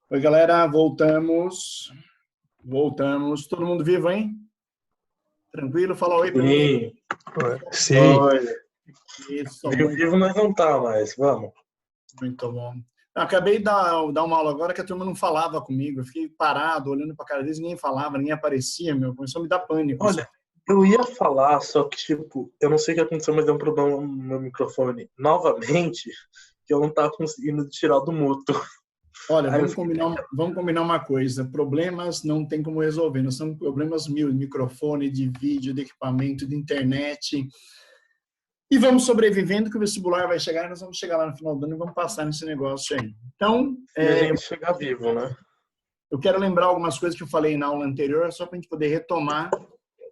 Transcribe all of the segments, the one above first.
Oi, galera, voltamos. Voltamos. Todo mundo vivo, hein? Tranquilo? Fala oi pra mim. Sim. Oi. Isso, Vivo nós não tá mais, vamos. Muito bom. Acabei de dar uma aula agora que a turma não falava comigo. Eu fiquei parado, olhando pra cara deles, ninguém falava, ninguém aparecia, meu. Começou a me dar pânico. Olha, eu ia falar, só que, tipo, eu não sei o que aconteceu, mas deu um problema no meu microfone novamente, que eu não tava conseguindo tirar do mudo. Olha, vamos combinar uma coisa. Problemas não tem como resolver. Não são problemas mil, de microfone, de vídeo, de equipamento, de internet. E vamos sobrevivendo, que o vestibular vai chegar e nós vamos chegar lá no final do ano e vamos passar nesse negócio aí. Então, E a gente chegar vivo, né? Eu quero lembrar algumas coisas que eu falei na aula anterior, só para a gente poder retomar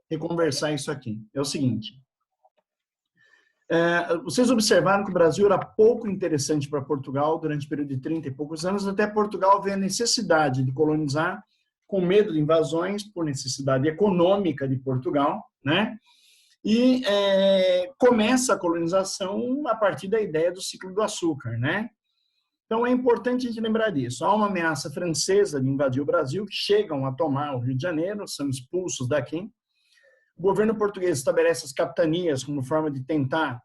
e conversar isso aqui. É o seguinte. Vocês observaram que o Brasil era pouco interessante para Portugal durante o período de 30 e poucos anos, até Portugal ver a necessidade de colonizar com medo de invasões, por necessidade econômica de Portugal, né? E começa a colonização a partir da ideia do ciclo do açúcar, né? Então é importante a gente lembrar disso. Há uma ameaça francesa de invadir o Brasil, que chegam a tomar o Rio de Janeiro, são expulsos daqui. O governo português estabelece as capitanias como forma de tentar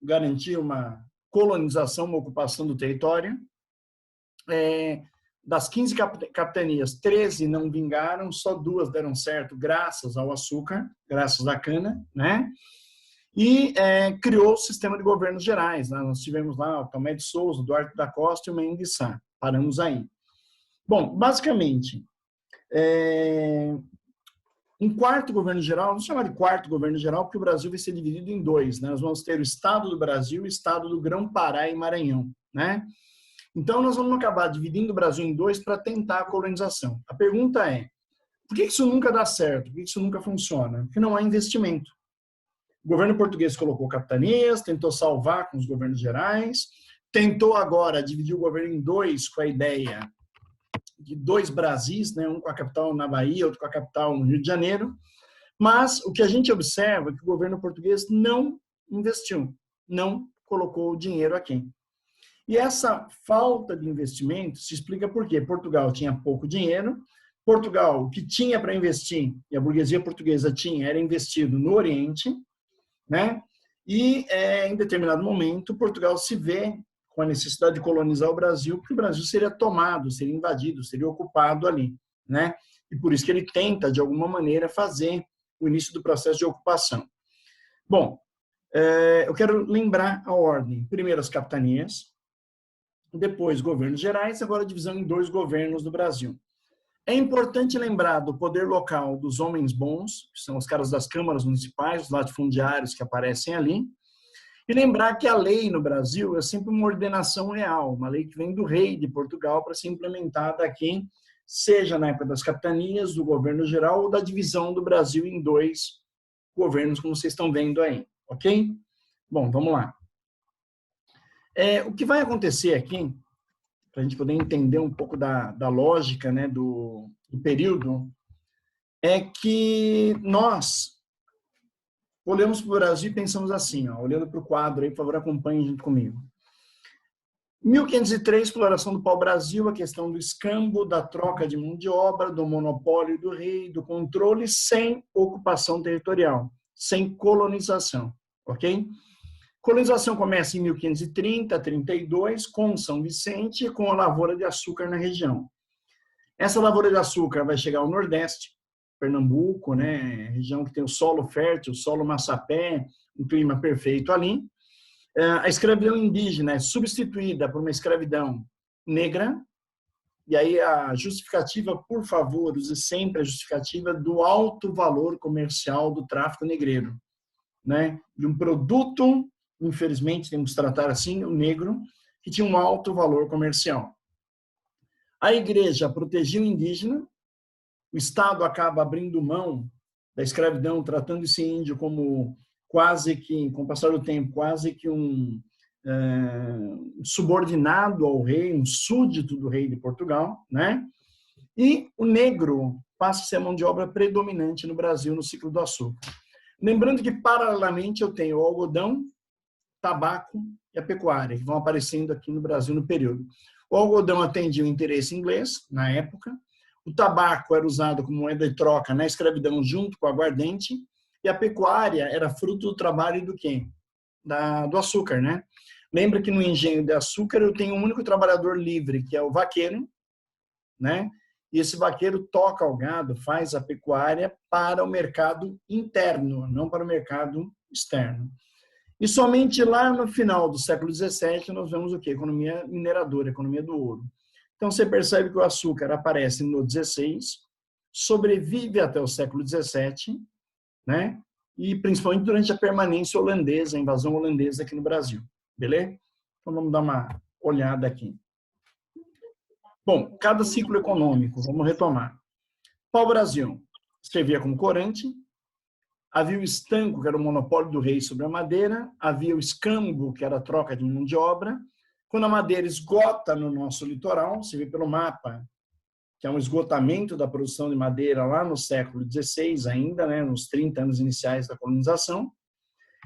garantir uma colonização, uma ocupação do território. Das 15 capitanias, 13 não vingaram, só 2 deram certo graças ao açúcar, graças à cana, né? E criou o sistema de governos gerais. Né? Nós tivemos lá o Tomé de Souza, o Duarte da Costa e o Mendes de Sá. Paramos aí. Bom, basicamente, um quarto governo geral, vamos chamar de quarto governo geral, porque o Brasil vai ser dividido em 2. Né? Nós vamos ter o Estado do Brasil e o Estado do Grão-Pará e Maranhão. Né? Então, nós vamos acabar dividindo o Brasil em 2 para tentar a colonização. A pergunta é, por que isso nunca dá certo? Por que isso nunca funciona? Porque não há investimento. O governo português colocou capitanias, tentou salvar com os governos gerais, tentou agora dividir o governo em 2 com a ideia de 2 Brasis, né? Um com a capital na Bahia, outro com a capital no Rio de Janeiro. Mas o que a gente observa é que o governo português não investiu, não colocou dinheiro aqui. E essa falta de investimento se explica por quê? Portugal tinha pouco dinheiro, Portugal, o que tinha para investir, e a burguesia portuguesa tinha, era investido no Oriente, né? E, em determinado momento, Portugal se vê com a necessidade de colonizar o Brasil, porque o Brasil seria tomado, seria invadido, seria ocupado ali, né? E por isso que ele tenta, de alguma maneira, fazer o início do processo de ocupação. Bom, eu quero lembrar a ordem. Primeiro as capitanias, depois governos gerais, agora a divisão em 2 governos do Brasil. É importante lembrar do poder local dos homens bons, que são os caras das câmaras municipais, os latifundiários que aparecem ali, e lembrar que a lei no Brasil é sempre uma ordenação real, uma lei que vem do rei de Portugal para ser implementada aqui, seja na época das capitanias, do governo geral ou da divisão do Brasil em 2 governos, como vocês estão vendo aí, ok? Bom, vamos lá. O que vai acontecer aqui, para a gente poder entender um pouco da lógica, né, do período, é que nós olhamos para o Brasil e pensamos assim, ó, olhando para o quadro aí, por favor, acompanhem junto comigo. 1503, exploração do pau-brasil, a questão do escambo, da troca de mão de obra, do monopólio do rei, do controle, sem ocupação territorial, sem colonização, ok? Colonização começa em 1530, 32, com São Vicente e com a lavoura de açúcar na região. Essa lavoura de açúcar vai chegar ao Nordeste, Pernambuco, né, região que tem o solo fértil, o solo massapé, um clima perfeito ali. A escravidão indígena é substituída por uma escravidão negra, e aí a justificativa, por favor, use sempre a justificativa do alto valor comercial do tráfico negreiro, né, de um produto, infelizmente temos que tratar assim, o negro, que tinha um alto valor comercial. A igreja protegia o indígena, o Estado acaba abrindo mão da escravidão, tratando esse índio como quase que, com o passar do tempo, quase que um subordinado ao rei, um súdito do rei de Portugal, né? E o negro passa a ser a mão de obra predominante no Brasil no ciclo do açúcar. Lembrando que, paralelamente, eu tenho o algodão tabaco e a pecuária, que vão aparecendo aqui no Brasil no período. O algodão atendia o interesse inglês, na época. O tabaco era usado como moeda de troca na escravidão junto com o aguardente. E a pecuária era fruto do trabalho do quê? Do açúcar, né? Lembra que no engenho de açúcar eu tenho um único trabalhador livre, que é o vaqueiro, né? E esse vaqueiro toca o gado, faz a pecuária para o mercado interno, não para o mercado externo. E somente lá no final do século XVII nós vemos o quê? Economia mineradora, economia do ouro. Então você percebe que o açúcar aparece no XVI, sobrevive até o século XVII, né? E principalmente durante a permanência holandesa, a invasão holandesa aqui no Brasil. Beleza? Então vamos dar uma olhada aqui. Bom, cada ciclo econômico, vamos retomar. Pau-brasil servia como corante, havia o estanco, que era o monopólio do rei sobre a madeira, havia o escambo, que era a troca de mão de obra. Quando a madeira esgota no nosso litoral, se vê pelo mapa, que é um esgotamento da produção de madeira lá no século XVI ainda, né, nos 30 anos iniciais da colonização,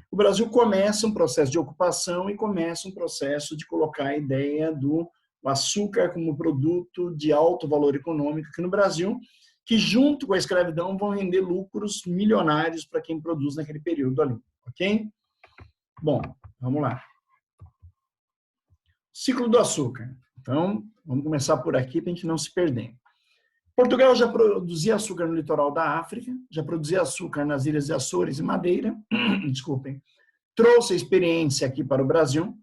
o Brasil começa um processo de ocupação e começa um processo de colocar a ideia do açúcar como produto de alto valor econômico aqui no Brasil, que junto com a escravidão vão render lucros milionários para quem produz naquele período ali, ok? Bom, vamos lá. Ciclo do açúcar. Então, vamos começar por aqui para a gente não se perder. Portugal já produzia açúcar no litoral da África, já produzia açúcar nas ilhas de Açores e Madeira, desculpem, trouxe a experiência aqui para o Brasil,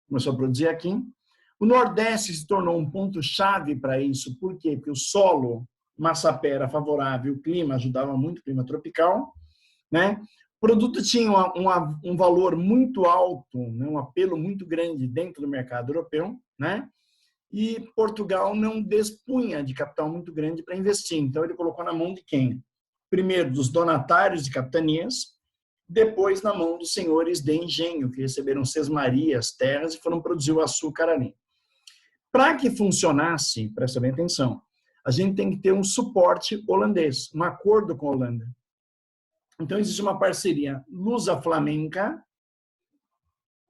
começou a produzir aqui. O Nordeste se tornou um ponto-chave para isso, por quê? Porque o solo massapé era favorável, o clima ajudava muito, o clima tropical, né? O produto tinha um valor muito alto, né? Um apelo muito grande dentro do mercado europeu, né? E Portugal não dispunha de capital muito grande para investir. Então, ele colocou na mão de quem? Primeiro, dos donatários de capitanias, depois na mão dos senhores de engenho, que receberam sesmarias, terras e foram produzir o açúcar ali. Para que funcionasse, presta bem atenção, a gente tem que ter um suporte holandês, um acordo com a Holanda. Então, existe uma parceria lusa-flamenca.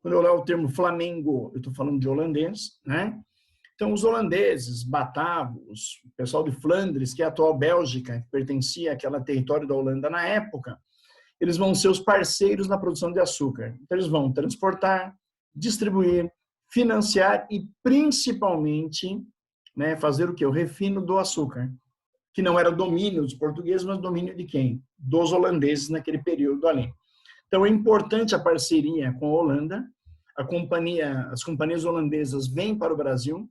Quando eu olhar o termo Flamengo, eu estou falando de holandês, né? Então, os holandeses, batavos, o pessoal de Flandres, que é a atual Bélgica, que pertencia àquele território da Holanda na época, eles vão ser os parceiros na produção de açúcar. Então, eles vão transportar, distribuir, financiar e, principalmente, né, fazer o quê? O refino do açúcar, que não era domínio dos portugueses, mas domínio de quem? Dos holandeses naquele período ali. Então, é importante a parceria com a Holanda. As companhias holandesas vêm para o Brasil,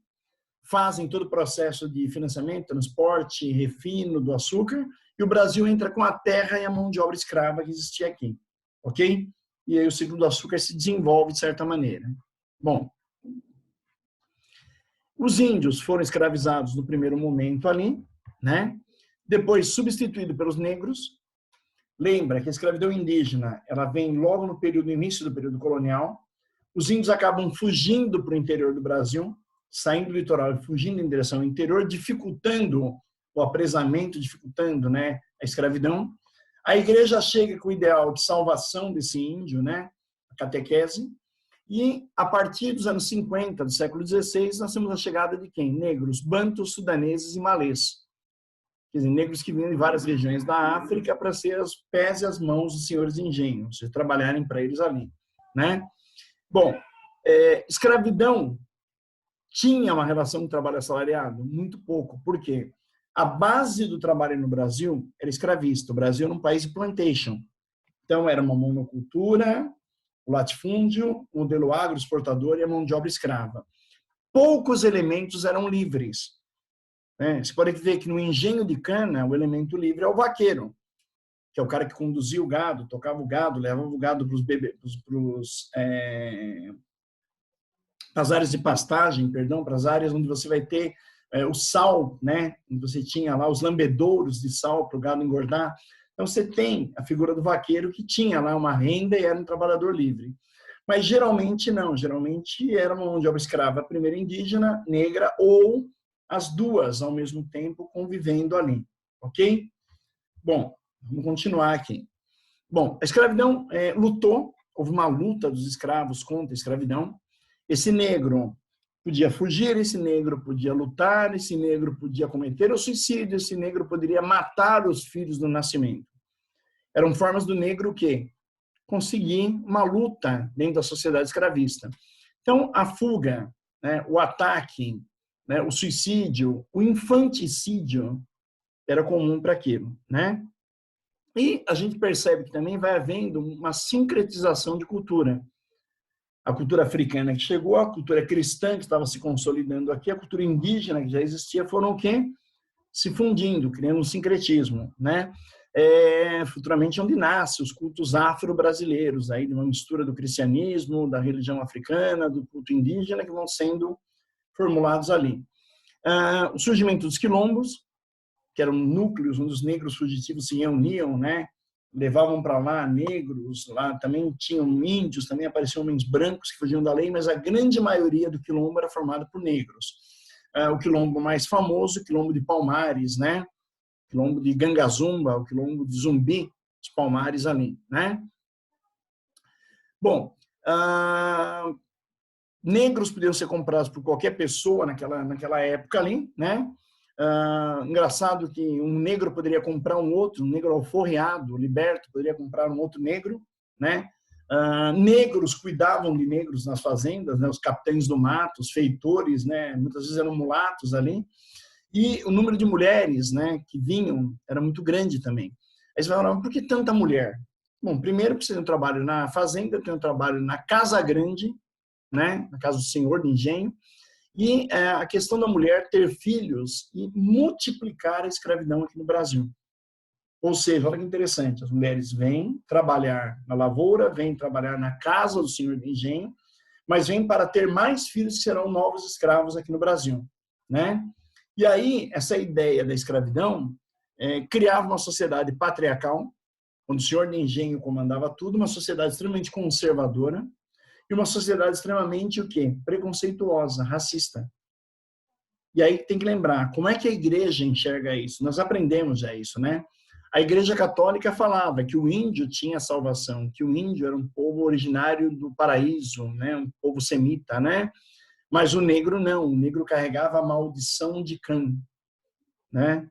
fazem todo o processo de financiamento, transporte, refino do açúcar, e o Brasil entra com a terra e a mão de obra escrava que existia aqui, ok? E aí o ciclo do açúcar se desenvolve de certa maneira. Bom, os índios foram escravizados no primeiro momento ali, né? Depois substituído pelos negros. Lembra que a escravidão indígena, ela vem logo no início do período colonial. Os índios acabam fugindo para o interior do Brasil, saindo do litoral e fugindo em direção ao interior, dificultando o apresamento, dificultando, né, a escravidão. A igreja chega com o ideal de salvação desse índio, né, a catequese, e a partir dos anos 50 do século XVI, nós temos a chegada de quem? Negros, bantus, sudaneses e malês. Quer dizer, negros que vinham de várias regiões da África para ser os pés e as mãos dos senhores de engenho, ou seja, trabalharem para eles ali, né? Bom, escravidão tinha uma relação com o trabalho assalariado? Muito pouco. Por quê? A base do trabalho no Brasil era escravista. O Brasil era um país de plantation. Então, era uma monocultura, o latifúndio, o modelo agroexportador e a mão de obra escrava. Poucos elementos eram livres. Você pode ver que no engenho de cana, o elemento livre é o vaqueiro, que é o cara que conduzia o gado, tocava o gado, levava o gado para as áreas de pastagem, para as áreas onde você vai ter o sal, né? Onde você tinha lá os lambedouros de sal para o gado engordar. Então, você tem a figura do vaqueiro que tinha lá uma renda e era um trabalhador livre. Mas, geralmente, não. Geralmente, era uma mão de obra escrava, primeiro indígena, negra, ou as duas, ao mesmo tempo, convivendo ali. Ok? Bom, vamos continuar aqui. Bom, a escravidão lutou, houve uma luta dos escravos contra a escravidão. Esse negro podia fugir, esse negro podia lutar, esse negro podia cometer o suicídio, esse negro poderia matar os filhos do nascimento. Eram formas do negro que conseguir uma luta dentro da sociedade escravista. Então, a fuga, né, o ataque, né, o suicídio, o infanticídio era comum para aquilo, né? E a gente percebe que também vai havendo uma sincretização de cultura. A cultura africana que chegou, a cultura cristã que estava se consolidando aqui, a cultura indígena que já existia, foram o quê? Se fundindo, criando um sincretismo, né? Futuramente onde nascem os cultos afro-brasileiros, aí de uma mistura do cristianismo, da religião africana, do culto indígena, que vão sendo formulados ali. O surgimento dos quilombos, que eram núcleos onde os negros fugitivos se reuniam, né? Levavam para lá negros, lá também tinham índios, também apareciam homens brancos que fugiam da lei, mas a grande maioria do quilombo era formada por negros. O quilombo mais famoso, o quilombo de Palmares, né? O quilombo de Gangazumba, o quilombo de Zumbi, os Palmares ali, né? Bom, negros podiam ser comprados por qualquer pessoa naquela época ali, né? Engraçado que um negro poderia comprar um outro, um negro alforreado, liberto, poderia comprar um outro negro, né? Negros cuidavam de negros nas fazendas, né? Os capitães do mato, os feitores, né? Muitas vezes eram mulatos ali. E o número de mulheres, né, que vinham era muito grande também. Aí você vai falar, por que tanta mulher? Bom, primeiro porque você tem um trabalho na fazenda, tem um trabalho na casa grande, né? Na casa do senhor de engenho. E a questão da mulher ter filhos e multiplicar a escravidão aqui no Brasil. Ou seja, olha que interessante, as mulheres vêm trabalhar na lavoura, vêm trabalhar na casa do senhor de engenho, mas vêm para ter mais filhos que serão novos escravos aqui no Brasil, né? E aí, essa ideia da escravidão criava uma sociedade patriarcal, onde o senhor de engenho comandava tudo, uma sociedade extremamente conservadora, e uma sociedade extremamente o quê? Preconceituosa, racista. E aí tem que lembrar, como é que a igreja enxerga isso? Nós aprendemos já isso, né? A igreja católica falava que o índio tinha salvação, que o índio era um povo originário do paraíso, né? Um povo semita, né? Mas o negro não, o negro carregava a maldição de Cã, né?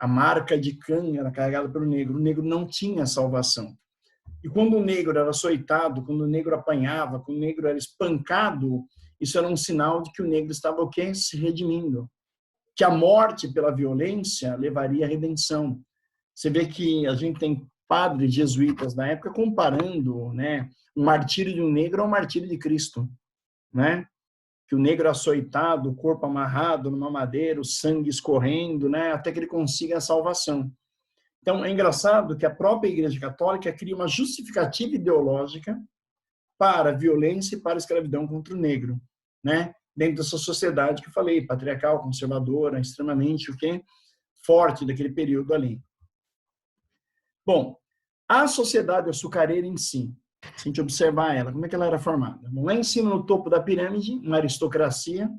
A marca de Cã era carregada pelo negro, o negro não tinha salvação. E quando o negro era açoitado, quando o negro apanhava, quando o negro era espancado, isso era um sinal de que o negro estava o quê? Se redimindo. Que a morte pela violência levaria à redenção. Você vê que a gente tem padres jesuítas na época comparando, né, o martírio de um negro ao martírio de Cristo, né? Que o negro açoitado, o corpo amarrado numa madeira, o sangue escorrendo, né, até que ele consiga a salvação. Então, é engraçado que a própria Igreja Católica cria uma justificativa ideológica para a violência e para a escravidão contra o negro, né? Dentro dessa sociedade que eu falei, patriarcal, conservadora, extremamente o quê? Forte daquele período ali. Bom, a sociedade açucareira em si, se a gente observar ela, como é que ela era formada? Lá em cima, no topo da pirâmide, uma aristocracia,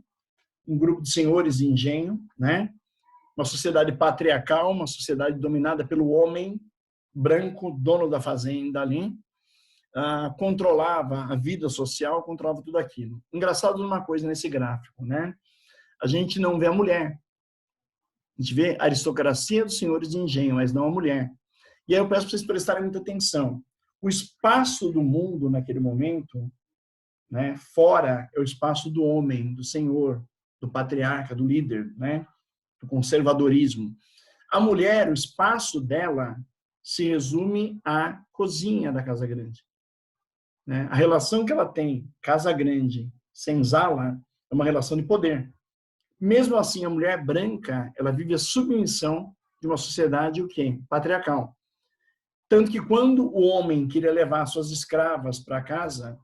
um grupo de senhores de engenho, né? Uma sociedade patriarcal, uma sociedade dominada pelo homem branco, dono da fazenda ali, controlava a vida social, controlava tudo aquilo. Engraçado uma coisa nesse gráfico, né? A gente não vê a mulher. A gente vê a aristocracia dos senhores de engenho, mas não a mulher. E aí eu peço para vocês prestarem muita atenção. O espaço do mundo naquele momento, né, fora é o espaço do homem, do senhor, do patriarca, do líder, né? Do conservadorismo. A mulher, o espaço dela se resume à cozinha da casa grande, né? A relação que ela tem, casa grande, senzala, é uma relação de poder. Mesmo assim, a mulher branca, ela vive a submissão de uma sociedade o quê? Patriarcal. Tanto que quando o homem queria levar suas escravas para casa,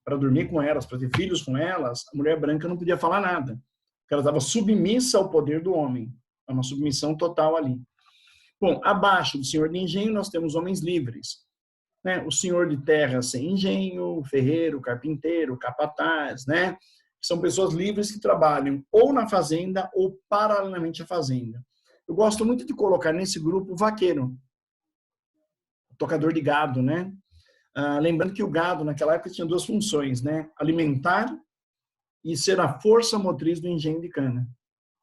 para dormir com elas, para ter filhos com elas, a mulher branca não podia falar nada. Porque ela estava submissa ao poder do homem. É uma submissão total ali. Bom, abaixo do senhor de engenho, nós temos homens livres, né? O senhor de terra sem engenho, o ferreiro, o carpinteiro, o capataz, né? São pessoas livres que trabalham ou na fazenda ou paralelamente à fazenda. Eu gosto muito de colocar nesse grupo o vaqueiro, o tocador de gado, né? Lembrando que o gado, naquela época, tinha duas funções, né? Alimentar e ser a força motriz do engenho de cana.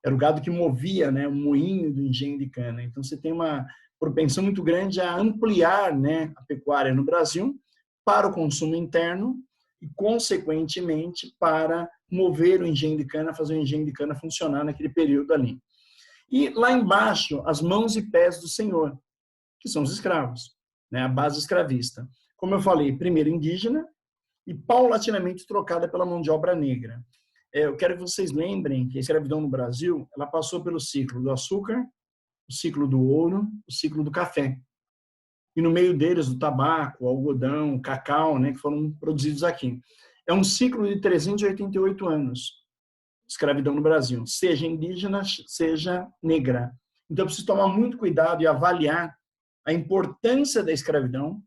Era o gado que movia, né, o moinho do engenho de cana. Então, você tem uma propensão muito grande a ampliar, né, a pecuária no Brasil para o consumo interno e, consequentemente, para mover o engenho de cana, fazer o engenho de cana funcionar naquele período ali. E lá embaixo, as mãos e pés do senhor, que são os escravos, né, a base escravista. Como eu falei, primeiro indígena e paulatinamente trocada pela mão de obra negra. Eu quero que vocês lembrem que a escravidão no Brasil, ela passou pelo ciclo do açúcar, o ciclo do ouro, o ciclo do café. E no meio deles, o tabaco, o algodão, o cacau, né, que foram produzidos aqui. É um ciclo de 388 anos de escravidão no Brasil, seja indígena, seja negra. Então, eu preciso tomar muito cuidado e avaliar a importância da escravidão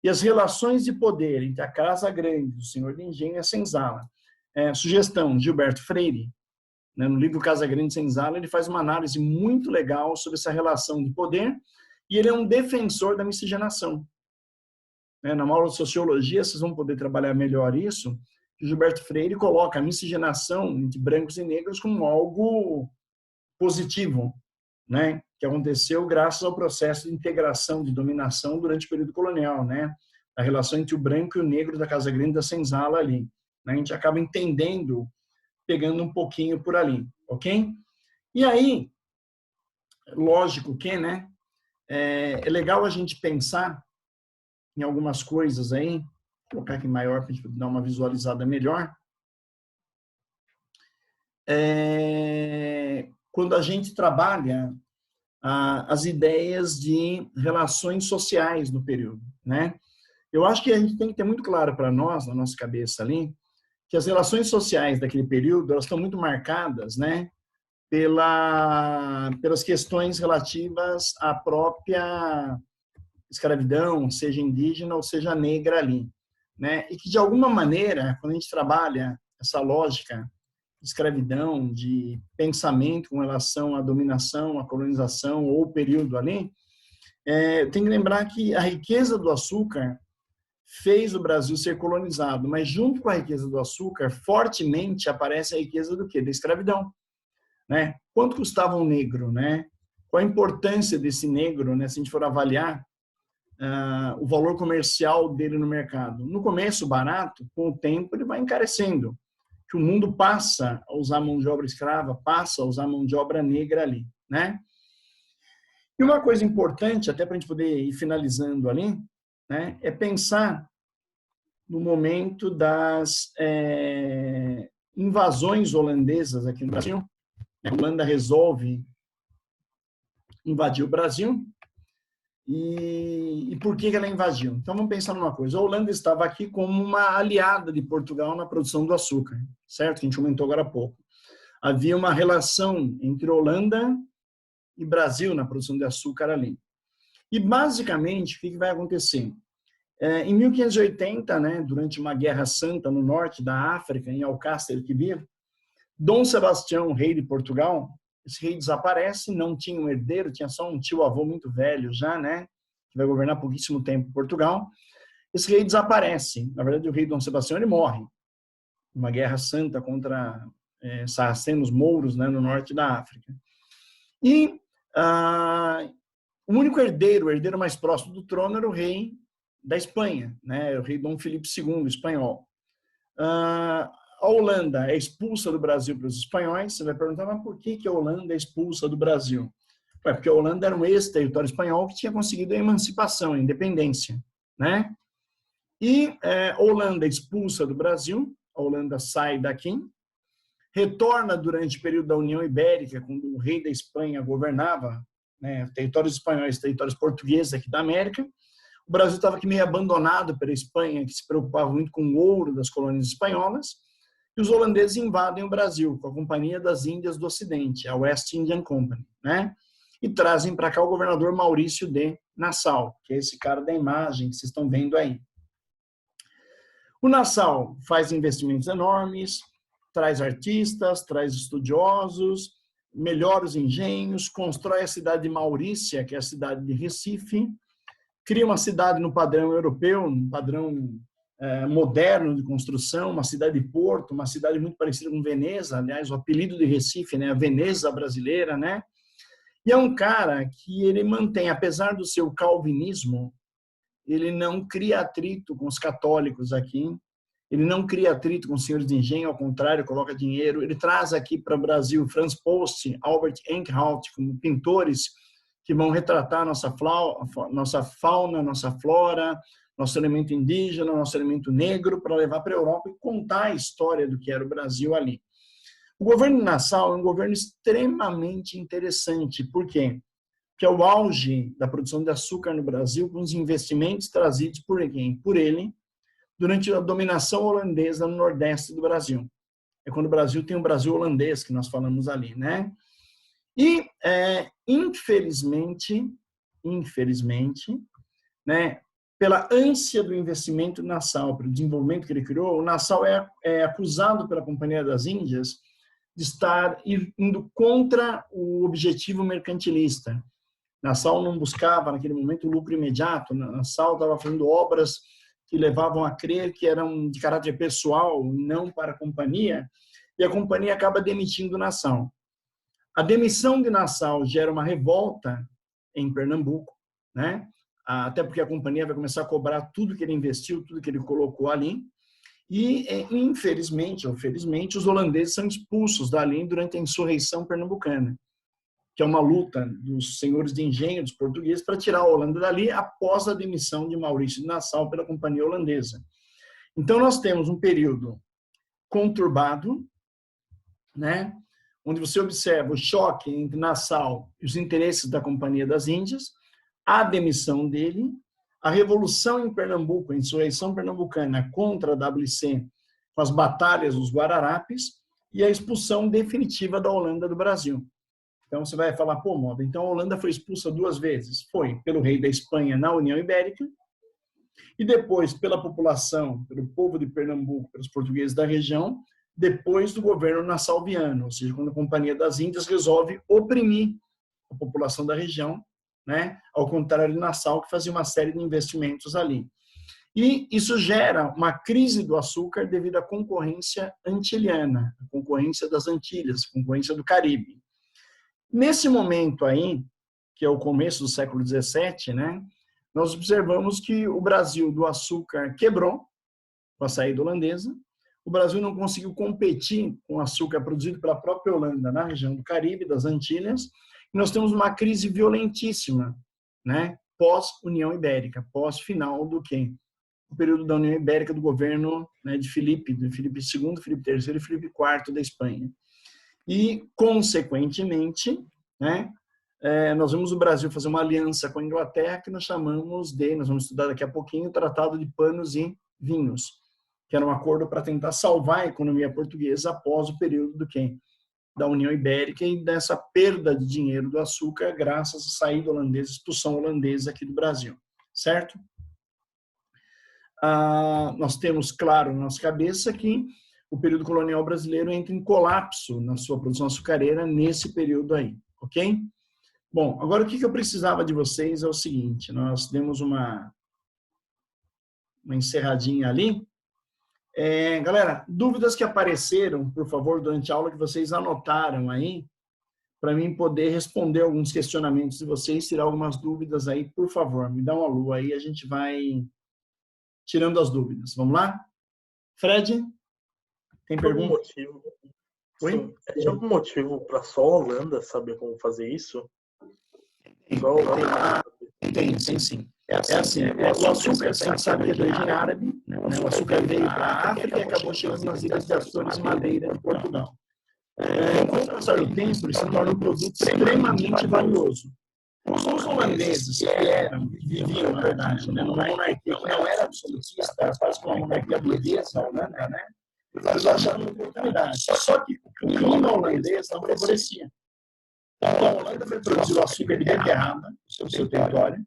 e as relações de poder entre a Casa Grande, o senhor de engenho e a senzala. Sugestão, Gilberto Freire, né, no livro Casa Grande Senzala, ele faz uma análise muito legal sobre essa relação de poder e ele é um defensor da miscigenação. Na aula de sociologia, vocês vão poder trabalhar melhor isso. O Gilberto Freire coloca a miscigenação entre brancos e negros como algo positivo, né, que aconteceu graças ao processo de integração, de dominação durante o período colonial, né, a relação entre o branco e o negro da Casa Grande da Senzala ali. A gente acaba entendendo, pegando um pouquinho por ali, ok? E aí, lógico que, né, é legal a gente pensar em algumas coisas aí, vou colocar aqui maior para a gente dar uma visualizada melhor. Quando a gente trabalha as ideias de relações sociais no período, né? Eu acho que a gente tem que ter muito claro para nós, na nossa cabeça ali, que as relações sociais daquele período, elas estão muito marcadas, né, pelas questões relativas à própria escravidão, seja indígena ou seja negra ali, né, e que de alguma maneira, quando a gente trabalha essa lógica de escravidão, de pensamento com relação à dominação, à colonização ou período ali, tem que lembrar que a riqueza do açúcar fez o Brasil ser colonizado, mas junto com a riqueza do açúcar, fortemente aparece a riqueza do quê? Da escravidão, né? Quanto custava um negro, né? Qual a importância desse negro, né? Se a gente for avaliar o valor comercial dele no mercado. No começo, barato, com o tempo ele vai encarecendo, que o mundo passa a usar mão de obra escrava, passa a usar mão de obra negra ali, né? E uma coisa importante, até para a gente poder ir finalizando ali, né, é pensar no momento das invasões holandesas aqui no Brasil. A Holanda resolve invadir o Brasil. E por que ela invadiu? Então, vamos pensar numa coisa. A Holanda estava aqui como uma aliada de Portugal na produção do açúcar, certo? Que a gente comentou agora há pouco. Havia uma relação entre Holanda e Brasil na produção de açúcar ali. E, basicamente, o que vai acontecer? Em 1580, né, durante uma guerra santa no norte da África, em Alcácer Quibir, Dom Sebastião, rei de Portugal, esse rei desaparece, não tinha um herdeiro, tinha só um tio-avô muito velho já, né, que vai governar pouquíssimo tempo Portugal. Esse rei desaparece. Na verdade, o rei Dom Sebastião ele morre numa guerra santa contra sarracenos mouros, né, no norte da África. E o único herdeiro, o herdeiro mais próximo do trono era o rei da Espanha, né, o rei Dom Filipe II, espanhol. A Holanda é expulsa do Brasil pelos espanhóis. Você vai perguntar, mas por que a Holanda é expulsa do Brasil? Porque a Holanda era um ex-território espanhol que tinha conseguido a emancipação, a independência, né? E a Holanda é expulsa do Brasil, a Holanda sai daqui, retorna durante o período da União Ibérica, quando o rei da Espanha governava, né, territórios espanhóis, territórios portugueses aqui da América. O Brasil estava aqui meio abandonado pela Espanha, que se preocupava muito com o ouro das colônias espanholas, e os holandeses invadem o Brasil com a Companhia das Índias do Ocidente, a West Indian Company, né? E trazem para cá o governador Maurício de Nassau, que é esse cara da imagem que vocês estão vendo aí. O Nassau faz investimentos enormes, traz artistas, traz estudiosos, melhora os engenhos, constrói a cidade de Maurícia, que é a cidade de Recife, cria uma cidade no padrão europeu, no padrão moderno de construção, uma cidade-porto, uma cidade muito parecida com Veneza, aliás, o apelido de Recife, né, a Veneza brasileira, né? E é um cara que ele mantém, apesar do seu calvinismo, ele não cria atrito com os católicos aqui, ele não cria atrito com os senhores de engenho, ao contrário, coloca dinheiro. Ele traz aqui para o Brasil Franz Post, Albert Enkhout, como pintores que vão retratar nossa fauna, nossa flora, nosso elemento indígena, nosso elemento negro, para levar para a Europa e contar a história do que era o Brasil ali. O governo de Nassau é um governo extremamente interessante. Por quê? Porque é o auge da produção de açúcar no Brasil, com os investimentos trazidos por quem? Por ele, durante a dominação holandesa no Nordeste do Brasil. É quando o Brasil tem o Brasil holandês, que nós falamos ali, né? E, infelizmente, né, pela ânsia do investimento em Nassau, pelo desenvolvimento que ele criou, o Nassau é acusado pela Companhia das Índias de estar indo contra o objetivo mercantilista. Nassau não buscava, naquele momento, o lucro imediato. Nassau estava fazendo obras que levavam a crer que eram de caráter pessoal, não para a companhia, e a companhia acaba demitindo Nassau. A demissão de Nassau gera uma revolta em Pernambuco, né? Até porque a companhia vai começar a cobrar tudo que ele investiu, tudo que ele colocou ali, e, infelizmente ou felizmente, os holandeses são expulsos dali durante a insurreição pernambucana, que é uma luta dos senhores de engenho, dos portugueses, para tirar a Holanda dali após a demissão de Maurício de Nassau pela companhia holandesa. Então, nós temos um período conturbado, né, onde você observa o choque entre Nassau e os interesses da Companhia das Índias, a demissão dele, a revolução em Pernambuco, a insurreição pernambucana contra a WC, com as batalhas dos Guararapes, e a expulsão definitiva da Holanda do Brasil. Então, você vai falar, pô, Moda, então a Holanda foi expulsa 2 vezes. Foi pelo rei da Espanha na União Ibérica e depois pela população, pelo povo de Pernambuco, pelos portugueses da região, depois do governo nassauviano, ou seja, quando a Companhia das Índias resolve oprimir a população da região, né? Ao contrário de Nassau, que fazia uma série de investimentos ali. E isso gera uma crise do açúcar devido à concorrência antiliana, a concorrência das Antilhas, a concorrência do Caribe. Nesse momento aí, que é o começo do século XVII, né, nós observamos que o Brasil do açúcar quebrou com a saída holandesa. O Brasil não conseguiu competir com o açúcar produzido pela própria Holanda na região do Caribe, das Antilhas. E nós temos uma crise violentíssima, né, pós-União Ibérica, pós-final do quê? O período da União Ibérica, do governo, né, de Filipe II, Filipe III e Filipe IV da Espanha. E, consequentemente, né, nós vemos o Brasil fazer uma aliança com a Inglaterra que nós chamamos de, nós vamos estudar daqui a pouquinho, o Tratado de Panos e Vinhos, que era um acordo para tentar salvar a economia portuguesa após o período do quê? Da União Ibérica e dessa perda de dinheiro do açúcar graças à saída holandesa, expulsão holandesa aqui do Brasil, certo? Nós temos, claro, na nossa cabeça que o período colonial brasileiro entra em colapso na sua produção açucareira nesse período aí, ok? Bom, agora o que eu precisava de vocês é o seguinte, nós demos uma encerradinha ali. Galera, dúvidas que apareceram, por favor, durante a aula que vocês anotaram aí, para mim poder responder alguns questionamentos de vocês, tirar algumas dúvidas aí, por favor, me dá um alô aí, a gente vai tirando as dúvidas. Vamos lá? Fred? Tem pergunta? Tem algum motivo para só a Holanda saber como fazer isso? Só a Holanda. Tem, sim. É assim, o açúcar, a gente sabe que é de origem árabe, né? O açúcar veio para a África e acabou chegando nas ilhas de Açores e Madeira, em Portugal. Com o passar do tempo, ele se torna um produto extremamente valioso. Os holandeses que viviam, na verdade, né, numa monarquia que não era absolutista, era quase como uma monarquia burguesa, a Holanda, né? Eles acharam uma oportunidade. Só que o clima holandês não favorecia. Então, a Holanda foi produzir o açúcar de beterraba no seu território.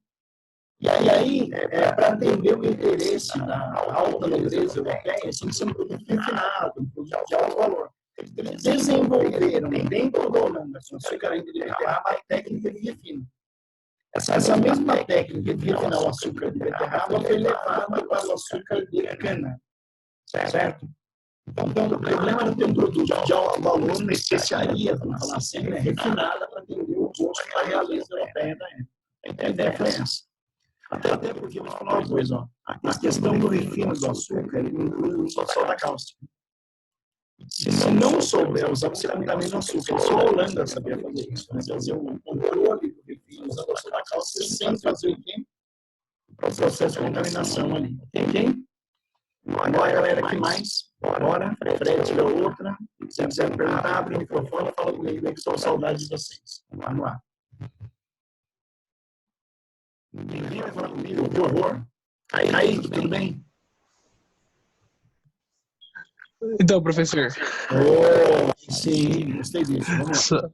E aí, para atender o interesse da alta nobreza europeia, tinha que ser um produto refinado, um produto de alto valor. Eles desenvolveram dentro da Holanda, com açúcar ainda de beterraba, a técnica de refino. Essa mesma técnica de refinar o açúcar de beterraba foi levada para o açúcar de cana, certo? Então, o problema de ter um produto de alto valor, uma especiaria, vamos falar assim, né, refinada para atender o gosto da realeza europeia da época. A ideia foi essa. Até porque, vou falar uma coisa, ó, a questão do refino do açúcar, ele inclui o uso da soda cáustica. Se não souber usar, você contamina o açúcar. Só a Holanda sabia fazer isso, né? Fazer um controle do refino usando a soda cáustica sem fazer o quê? O processo de contaminação ali. Ok? Agora, galera, que mais? Bora. Fred, tiver outra. Se você quiser me perguntar, abre o microfone e fala comigo aí que estou com saudade de vocês. Vamos lá. Ninguém vai falar comigo? Que horror. Aí, tudo bem? Então, professor. Oh, sim, gostei disso. Vamos lá.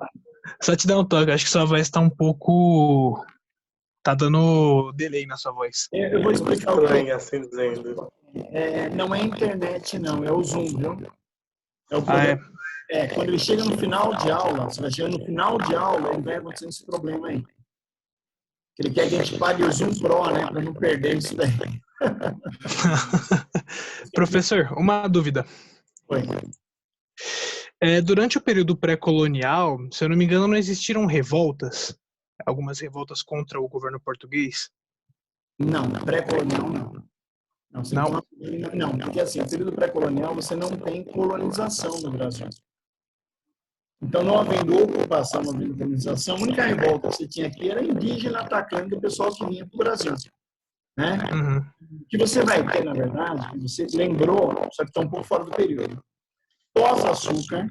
Só te dar um toque, acho que sua voz tá um pouco. Tá dando delay na sua voz. Eu vou explicar o que assim dizendo. não é internet, não, é o Zoom, viu? É o problema. Quando ele chega no final de aula, você vai chegar no final de aula, ele vai acontecendo esse problema aí. Ele quer que a gente pague o Zoom Pro, né, para não perder isso daí. Professor, uma dúvida. Oi. Durante o período pré-colonial, se eu não me engano, não existiram revoltas? Algumas revoltas contra o governo português? Não, pré-colonial não. Não, porque assim, no período pré-colonial você não tem colonização no Brasil. Então, não havendo ocupação, não havendo colonização, a única revolta que você tinha aqui era indígena atacando o pessoal que vinha para o Brasil. Né? Uhum. O que você vai ter, na verdade, você lembrou, só que está um pouco fora do período. Pós-açúcar,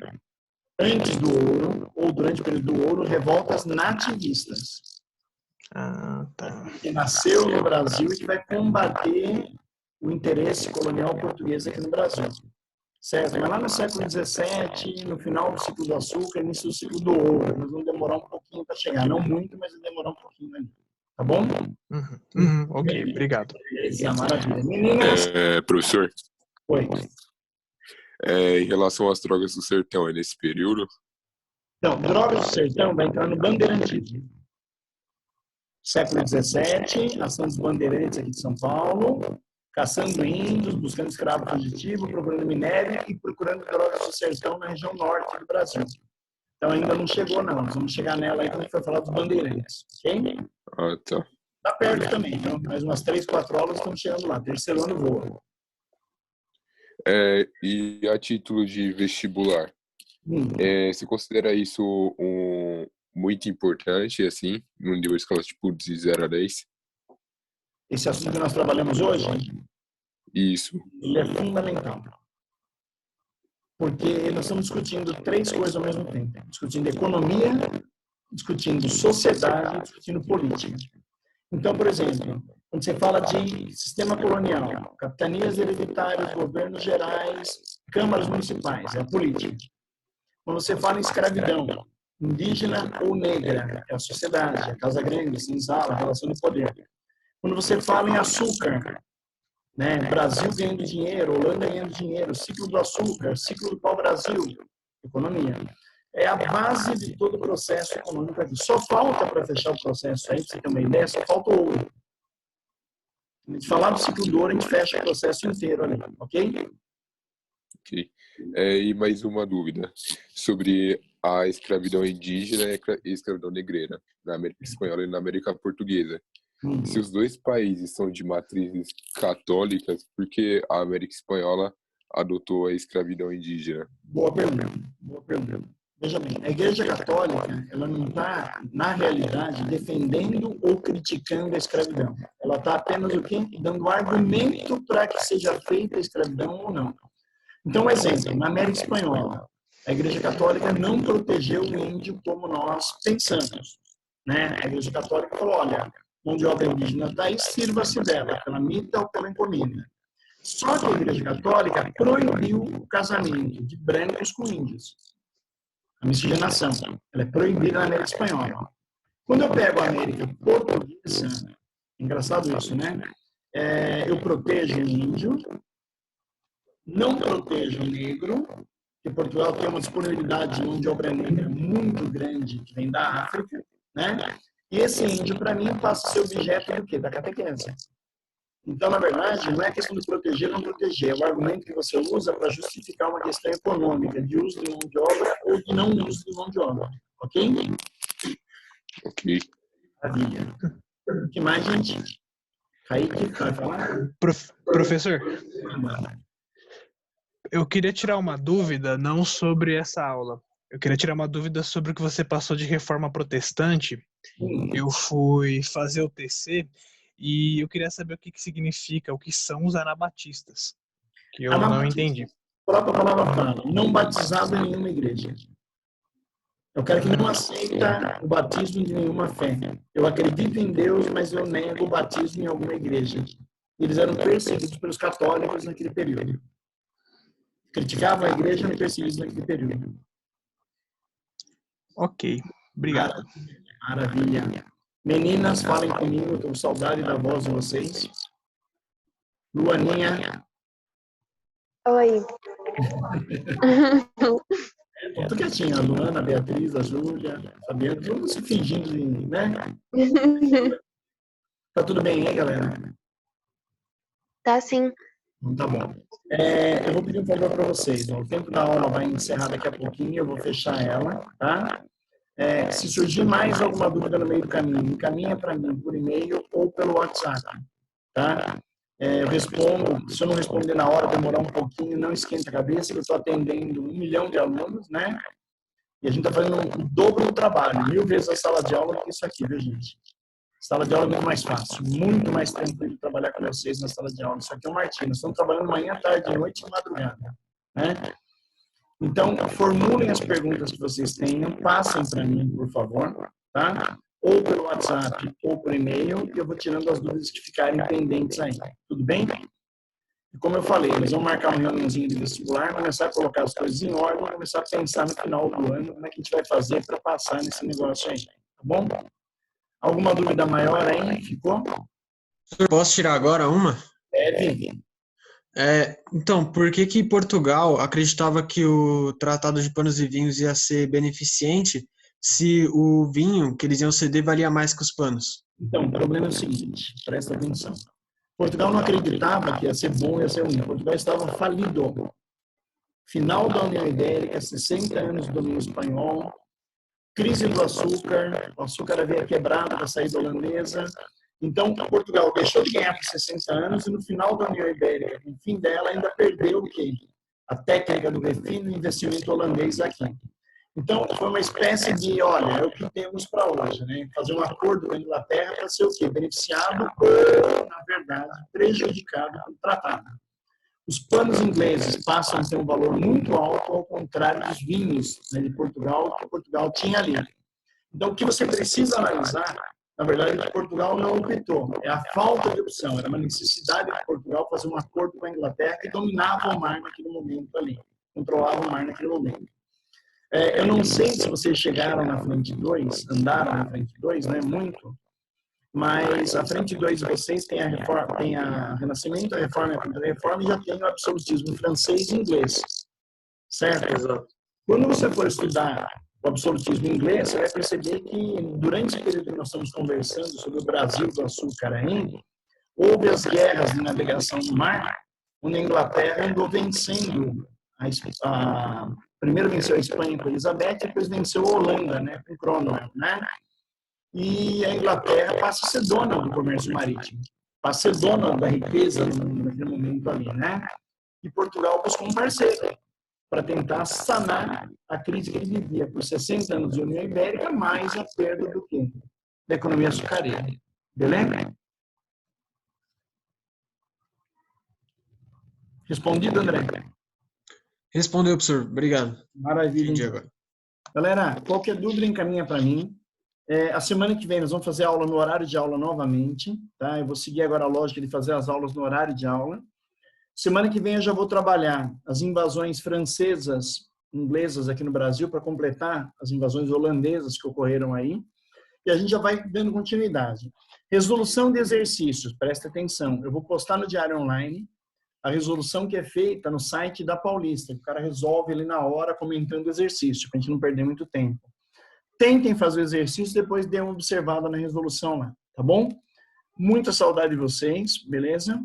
antes do ouro, ou durante o período do ouro, revoltas nativistas. Tá. Que nasceu no Brasil e que vai combater o interesse colonial português aqui no Brasil. Certo? Mas lá no século XVII, no final do ciclo do açúcar, início do ciclo do ouro. Nós vamos demorar um pouquinho para chegar. Não muito, mas vai demorar um pouquinho ainda. Tá bom? Ok, obrigado. Maravilha. Meninas? Professor? Oi. Em relação às drogas do sertão, é nesse período? Então, drogas do sertão vai entrar no bandeirantismo. Século XVII, ação dos bandeirantes aqui de São Paulo, caçando índios, buscando escravo fugitivo, procurando minério e procurando drogas do sertão na região norte do Brasil. Então ainda não chegou, não. Nós vamos chegar nela aí quando a gente for falar dos bandeirantes. Ok? Ah, tá. Tá perto também. Então, mais umas 3, 4 aulas estamos chegando lá. Terceiro ano voa. E a título de vestibular? Você considera isso muito importante, assim, no nível de escala tipo de 0 a 10? Esse assunto que nós trabalhamos hoje, Isso. ele é fundamental. Porque nós estamos discutindo 3 coisas ao mesmo tempo. Discutindo economia, discutindo sociedade, discutindo política. Então, por exemplo, quando você fala de sistema colonial, capitanias hereditárias, governos gerais, câmaras municipais, é a política. Quando você fala em escravidão, indígena ou negra, é a sociedade, a casa grande, senzala, a relação de poder. Quando você fala em açúcar, né, Brasil ganhando dinheiro, Holanda ganhando dinheiro, ciclo do açúcar, ciclo do pau-brasil, economia. É a base de todo o processo econômico aqui. Só falta, para fechar o processo aí, para você ter uma ideia, só falta o ouro. A gente falar do ciclo do ouro, a gente fecha o processo inteiro ali, ok? Ok. E mais uma dúvida sobre a escravidão indígena e a escravidão negreira na América Espanhola e na América Portuguesa. Se os dois países são de matrizes católicas, por que a América Espanhola adotou a escravidão indígena? Boa pergunta. Veja bem, a Igreja Católica, ela não está, na realidade, defendendo ou criticando a escravidão. Ela está apenas o quê? Dando argumento para que seja feita a escravidão ou não. Então, um exemplo, na América Espanhola, a Igreja Católica não protegeu o índio como nós pensamos. Né? A Igreja Católica falou, olha, mão de obra indígena está aí, sirva-se dela, pela mita ou pela encomenda. Só que a Igreja Católica proibiu o casamento de brancos com índios. A miscigenação, ela é proibida na América Espanhola. Quando eu pego a América Portuguesa, engraçado isso, né? Eu protejo o índio, não protejo o negro, porque Portugal tem uma disponibilidade de mão de obra negra muito grande que vem da África, né? E esse índio, para mim, passa a ser objeto do quê? Da catequese. Então, na verdade, não é questão de proteger ou não proteger, é o argumento que você usa para justificar uma questão econômica, de uso de mão de obra ou de não uso de mão de obra. Ok? Ok. Maravilha. O que mais, gente? Kaique, vai falar? Professor, eu queria tirar uma dúvida, não sobre essa aula. Eu queria tirar uma dúvida sobre o que você passou de reforma protestante. Eu fui fazer o TC e eu queria saber o que significa, o que são os anabatistas, que eu não entendi. A própria palavra fala, não batizado em nenhuma igreja. Eu quero que não aceita o batismo de nenhuma fé. Eu acredito em Deus, mas eu nego o batismo em alguma igreja. Eles eram perseguidos pelos católicos naquele período. Criticavam a igreja e eram perseguidos naquele período. Ok, obrigado. Maravilha. Meninas, falem comigo, eu estou com saudade da voz de vocês. Luaninha. Oi. Tô quietinha, a Luana, a Beatriz, a Júlia, a Fabiana, todo mundo se fingindo de, né? Tá tudo bem aí, galera? Tá sim. Tá bom. Eu vou pedir um favor para vocês. Ó, o tempo da aula vai encerrar daqui a pouquinho, eu vou fechar ela, tá? Se surgir mais alguma dúvida no meio do caminho, encaminha para mim por e-mail ou pelo WhatsApp, tá? Eu respondo, se eu não responder na hora, demorar um pouquinho, não esquenta a cabeça, que eu estou atendendo 1 milhão de alunos, né? E a gente está fazendo o dobro do trabalho, 1000 vezes a sala de aula do que isso aqui, viu, gente? Sala de aula é muito mais fácil, muito mais tranquilo trabalhar com vocês na sala de aula. Isso aqui é um martírio, nós estamos trabalhando manhã, tarde, noite e madrugada, né? Então, formulem as perguntas que vocês tenham, passem para mim, por favor, tá? Ou pelo WhatsApp ou por e-mail, e eu vou tirando as dúvidas que ficarem pendentes aí. Tudo bem? E como eu falei, nós vamos marcar uma reuniãozinha de vestibular, começar a colocar as coisas em ordem, começar a pensar no final do ano como é que a gente vai fazer para passar nesse negócio aí. Tá bom? Alguma dúvida maior aí? Ficou? Posso tirar agora uma? Deve. Então, por que Portugal acreditava que o Tratado de Panos e Vinhos ia ser beneficente se o vinho que eles iam ceder valia mais que os panos? Então, o problema é o seguinte, presta atenção. Portugal não acreditava que ia ser bom e ia ser ruim. Portugal estava falido. Final da União Ibérica, 60 anos do domínio espanhol, crise do açúcar, o açúcar havia quebrado da saída holandesa. Então, Portugal deixou de ganhar por 60 anos e no final da União Ibérica, no fim dela, ainda perdeu o quê? A técnica do refino e investimento holandês aqui. Então, foi uma espécie de, olha, é o que temos para hoje, né? Fazer um acordo com a Inglaterra para ser o quê? Beneficiado ou, na verdade, prejudicado pelo tratado. Os panos ingleses passam a ter um valor muito alto, ao contrário dos vinhos, né, de Portugal, que Portugal tinha ali. Então, o que você precisa analisar, na verdade, é que Portugal não optou. É a falta de opção. Era uma necessidade de Portugal fazer um acordo com a Inglaterra que dominava o mar naquele momento ali. Controlava o mar naquele momento. Eu não sei se vocês chegaram na frente 2, andaram na frente 2, não é muito, mas a frente 2 de vocês tem a reforma, tem a Renascimento, a Reforma e a Contra-Reforma, e já tem o absolutismo francês e inglês, certo? Exato. Quando você for estudar o absolutismo inglês, você vai perceber que durante esse período que nós estamos conversando sobre o Brasil do açúcar ainda, houve as guerras de navegação no mar, onde a Inglaterra andou vencendo primeiro venceu a Espanha com Elizabeth, depois venceu a Holanda, né, com Cromwell, né? E a Inglaterra passa a ser dona do comércio marítimo, passa a ser dona da riqueza naquele momento ali, né? E Portugal buscou um parceiro para tentar sanar a crise que ele vivia por 60 anos de União Ibérica, mais a perda do quê? Da economia açucareira. Beleza? Respondido, André? Respondeu, professor. Obrigado. Maravilha. Entendi agora. Galera, qualquer dúvida encaminha para mim. A semana que vem nós vamos fazer aula no horário de aula novamente, tá? Eu vou seguir agora a lógica de fazer as aulas no horário de aula. Semana que vem eu já vou trabalhar as invasões francesas, inglesas aqui no Brasil para completar as invasões holandesas que ocorreram aí. E a gente já vai dando continuidade. Resolução de exercícios, presta atenção. Eu vou postar no Diário Online a resolução que é feita no site da Paulista. O cara resolve ali na hora comentando o exercício, para a gente não perder muito tempo. Tentem fazer o exercício, depois dêem uma observada na resolução lá, tá bom? Muita saudade de vocês, beleza?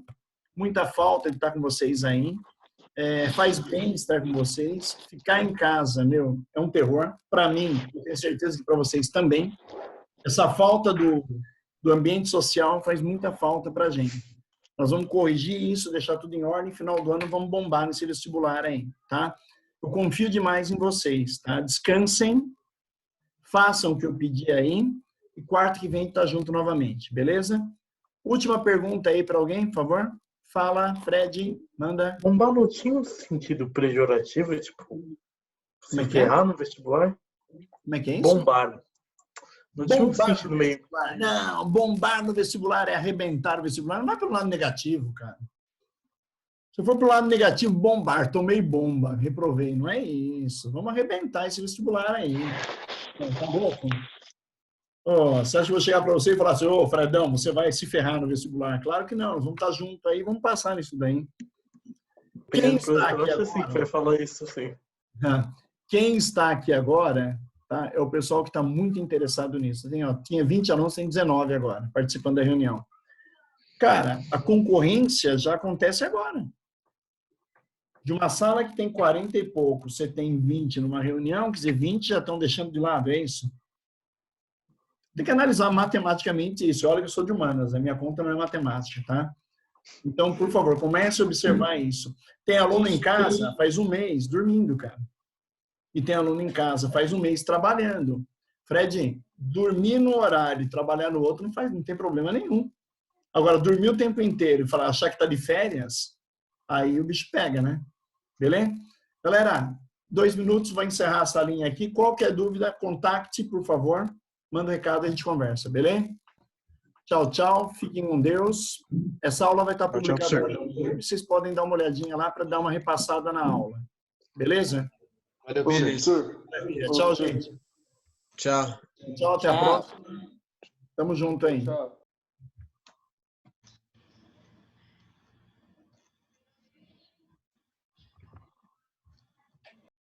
Muita falta de estar com vocês aí. Faz bem estar com vocês. Ficar em casa, meu, é um terror. Para mim, eu tenho certeza que para vocês também. Essa falta do ambiente social faz muita falta para a gente. Nós vamos corrigir isso, deixar tudo em ordem. No final do ano, vamos bombar nesse vestibular aí, tá? Eu confio demais em vocês, tá? Descansem, façam o que eu pedi aí. E quarto que vem, tá junto novamente, beleza? Última pergunta aí para alguém, por favor. Fala, Fred, manda. Bombar não tinha um sentido pejorativo, tipo, se ferrar no vestibular? Como é que é isso? Bombar. Não tinha um sentido meio... Não, bombar no vestibular é arrebentar o vestibular. Não vai pelo lado negativo, cara. Se for pro lado negativo, bombar, tomei bomba, reprovei. Não é isso. Vamos arrebentar esse vestibular aí. Tá louco? Você acha que eu vou chegar para você e falar assim, ô, Fredão, você vai se ferrar no vestibular? Claro que não, nós vamos estar juntos aí, vamos passar nisso daí. Quem está aqui agora? Assim, vai falar isso assim. Quem está aqui agora, tá, é o pessoal que está muito interessado nisso. Tinha 20 alunos, tem 19 agora, participando da reunião. Cara, a concorrência já acontece agora. De uma sala que tem 40 e poucos, você tem 20 numa reunião, quer dizer, 20 já estão deixando de lado, é isso? Tem que analisar matematicamente isso. Olha que eu sou de humanas, a minha conta não é matemática, tá? Então, por favor, comece a observar isso. Tem aluno em casa faz um mês dormindo, cara. E tem aluno em casa faz um mês trabalhando. Fred, dormir no horário e trabalhar no outro não tem problema nenhum. Agora, dormir o tempo inteiro e achar que tá de férias, aí o bicho pega, né? Beleza? Galera, 2 minutos, vou encerrar essa linha aqui. Qualquer dúvida, contacte, por favor. Manda um recado e a gente conversa, beleza? Tchau, tchau. Fiquem com Deus. Essa aula vai estar publicada no YouTube. Vocês podem dar uma olhadinha lá para dar uma repassada na aula. Beleza? Beleza. Tchau, gente. Tchau. Tchau, até a próxima. Tamo junto aí. Tchau.